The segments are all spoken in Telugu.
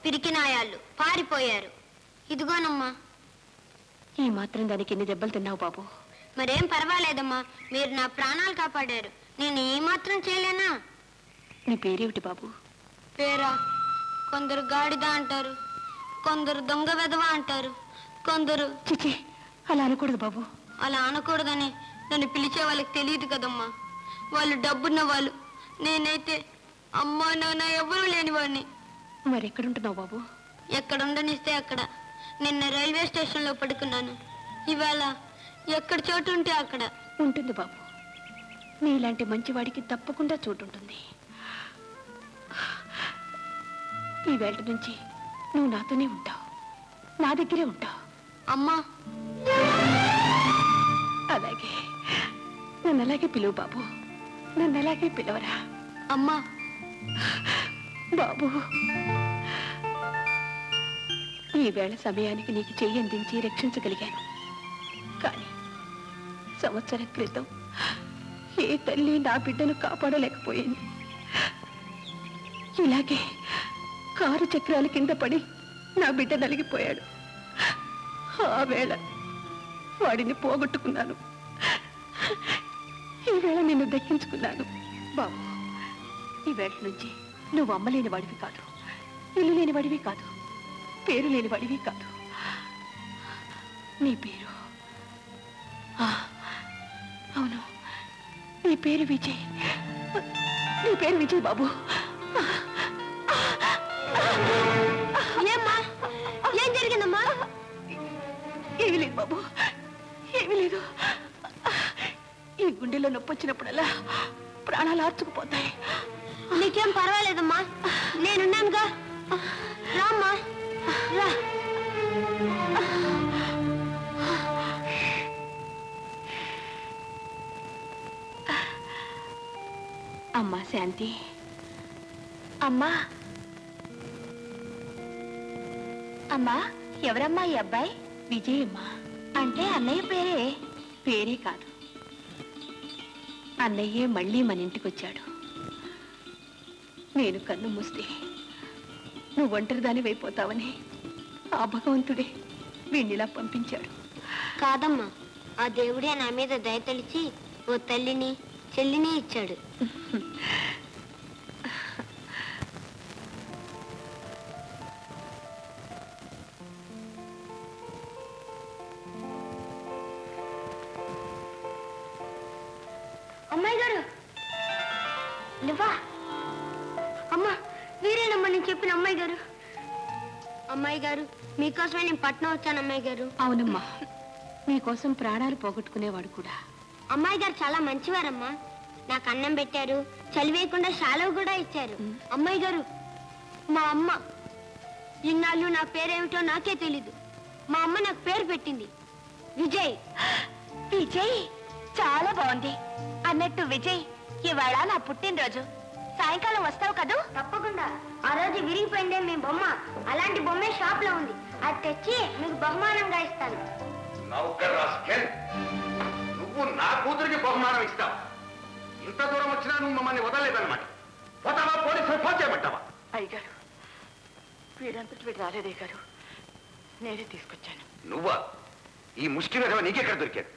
పిరికినాయాళ్ళు పారిపోయారు. ఇదిగోనమ్మా. ఈ మాత్రం దానికి ఎన్ని దెబ్బలు తిన్నావు బాబు? మరేం పర్వాలేదమ్మా, మీరు నా ప్రాణాలు కాపాడారు. నేను ఈ మాత్రం చేయలేనా? నీ పేరేమిటి బాబు? పేరా? కొందరు గాడిద అంటారు, కొందరు దొంగ వెధవ అంటారు, కొందరు... చిచి, అలా అనకూడదు బాబు. అలా అనకూడదని నన్ను పిలిచే వాళ్ళకి తెలియదు కదమ్మా. వాళ్ళు డబ్బున్న వాళ్ళు, నేనైతే అమ్మా నాన్న ఎవరూ లేని వాడిని. మరి ఎక్కడుంటున్నావు బాబు? ఎక్కడ ఉండనిస్తే అక్కడ. నిన్న రైల్వే స్టేషన్లో పడుకున్నాను. ఇవాళ ఎక్కడ చోటు ఉంటే అక్కడ. ఉంటుంది బాబు, నీలాంటి మంచివాడికి తప్పకుండా చోటు ఉంటుంది. ఈ వేళ నుంచి నువ్వు నాతోనే ఉంటావు, నా దగ్గరే ఉంటావు. అమ్మా. అలాగే, నన్ను అలాగే పిలువు బాబు, నన్ను అలాగే పిలవరా. అమ్మా. బాబు, ఈ వేళ సమయానికి నీకు చెయ్యి అందించి రక్షించగలిగాను. కానీ సంవత్సరం క్రితం ఏ తల్లి నా బిడ్డను కాపాడలేకపోయింది. ఇలాగే కారు చక్రాల కింద పడి నా బిడ్డ నలిగిపోయాడు. ఆ వేళ వాడిని పోగొట్టుకున్నాను. ఈవేళ నిన్ను దక్కించుకున్నాను. బాబు, ఈ వేళ నుంచి నువ్వు అమ్మలేని వాడివి కాదు, ఇల్లు లేని వాడివి కాదు, పేరు లేని వాడివి కాదు. నీ పేరు, అవును, నీ పేరు విజయ్. నీ పేరు విజయ్ బాబు. ఏమ్మా, ఏం జరిగిందమ్మా? ఏమీ లేదు బాబు, ఏమీ లేదు. ఈ గుండెలో నొప్పి వచ్చినప్పుడల్లా ప్రాణాలు ఆర్చుకుపోతాయి. నీకేం పర్వాలేదమ్మా, నేనున్నానుగా. రామ్మా, రా. అమ్మా శాంతి. అమ్మా. అమ్మా, ఎవరమ్మా ఈ అబ్బాయి? విజయ్ అమ్మా. అంటే అన్నయ్య పేరే? పేరే కాదు, అన్నయ్యే మళ్ళీ మన ఇంటికి వచ్చాడు. నేను కన్ను మూస్తే నువ్వు ఒంటరిదాని అయిపోతావని ఆ భగవంతుడే వీణ్ణిలా పంపించాడు. కాదమ్మా, ఆ దేవుడే నా మీద దయ తలిచి ఓ తల్లిని చెల్లిని ఇచ్చాడు. అమ్మాయి గారు, నువ్వా? అమ్మా, వీరేనమ్మా నేను చెప్పిన అమ్మాయి గారు. అమ్మాయి గారు, మీకోసమే నేను పట్నం వచ్చాను. అమ్మాయి గారు. అవునమ్మా, నీకోసం ప్రాణాలు పోగొట్టుకునేవాడు కూడా. అమ్మాయి గారు చాలా మంచివారమ్మా. నాకు అన్నం పెట్టారు, చలివేయకుండా శాలువ కూడా ఇచ్చారు. అమ్మాయి గారు, మా అమ్మ ఇన్నాళ్ళు నా పేరేమిటో నాకే తెలీదు. మా అమ్మ నాకు పేరు పెట్టింది విజయ్. విజయ్ చాలా బాగుంది. అన్నట్టు విజయ్, ఇవాళ నా పుట్టినరోజు, సాయంకాలం వస్తావు కదూ? తప్పకుండా. ఆ రోజు విరిగిపోయిందే మీ బొమ్మ, అలాంటి బొమ్మే షాప్ లో ఉంది. అది తెచ్చి మీకు బహుమానంగా ఇస్తాను. నువ్వు నా కూతురికి బహుమానం ఇస్తావు? ఇంత దూరం వచ్చినా నువ్వు మమ్మల్ని వదలలేదన్నమాట. పోతావా? పోలీసులు ఫోన్ చేయమంటావా? అయ్యగారు, వీడంతటి వీడు రాలేదే గారు, నేనే తీసుకొచ్చాను. నువ్వా? ఈ ముష్టి విధవ నీకెక్కడ దొరికాడు?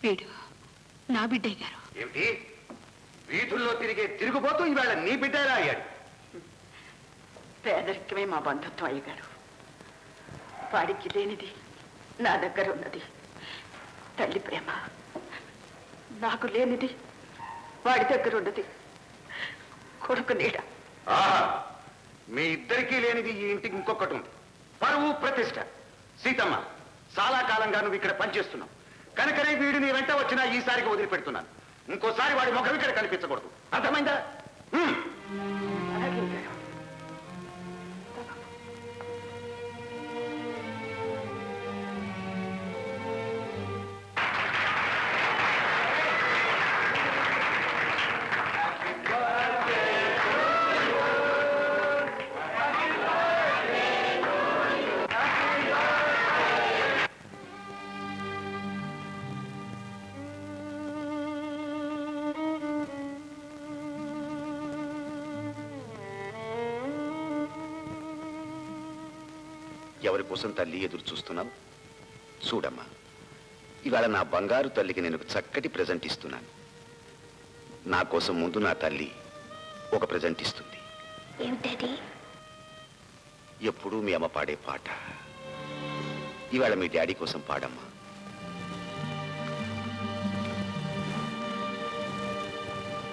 వీడు నా బిడ్డే గారు. ఏమిటి? వీధుల్లో తిరిగే తిరుగుబోతూ ఈవేళ నీ బిడ్డ ఎలా అయ్యాడు? పేదరికమే మా బంధుత్వం అయ్యగారు. వాడికి లేనిది నా దగ్గర ఉన్నది తల్లి ప్రేమ, నాకు లేనిది వాడి దగ్గర ఉన్నది కొడుకు నీడ. మీ ఇద్దరికీ లేనిది ఈ ఇంటికి ఇంకొకటి ఉంది, పరువు ప్రతిష్ట. సీతమ్మ, చాలా కాలంగా నువ్వు ఇక్కడ పనిచేస్తున్నావు కనుకనే వీడు నీ వెంట వచ్చినా ఈసారికి వదిలిపెడుతున్నాను. ఇంకోసారి వాడి ముఖం ఇక్కడ కనిపించకూడదు, అర్థమైందా? అలాగే గారు. ఎవరి కోసం తల్లి ఎదురు చూస్తున్నావు? చూడమ్మా, ఇవాళ నా బంగారు తల్లికి నేను ఒక చక్కటి ప్రజెంట్ ఇస్తున్నాను. నా కోసం ముందు నా తల్లి ఒక ప్రజెంట్ ఇస్తుంది. ఏమిటది? ఎప్పుడూ మీ అమ్మ పాడే పాట ఇవాళ మీ డాడీ కోసం పాడమ్మా.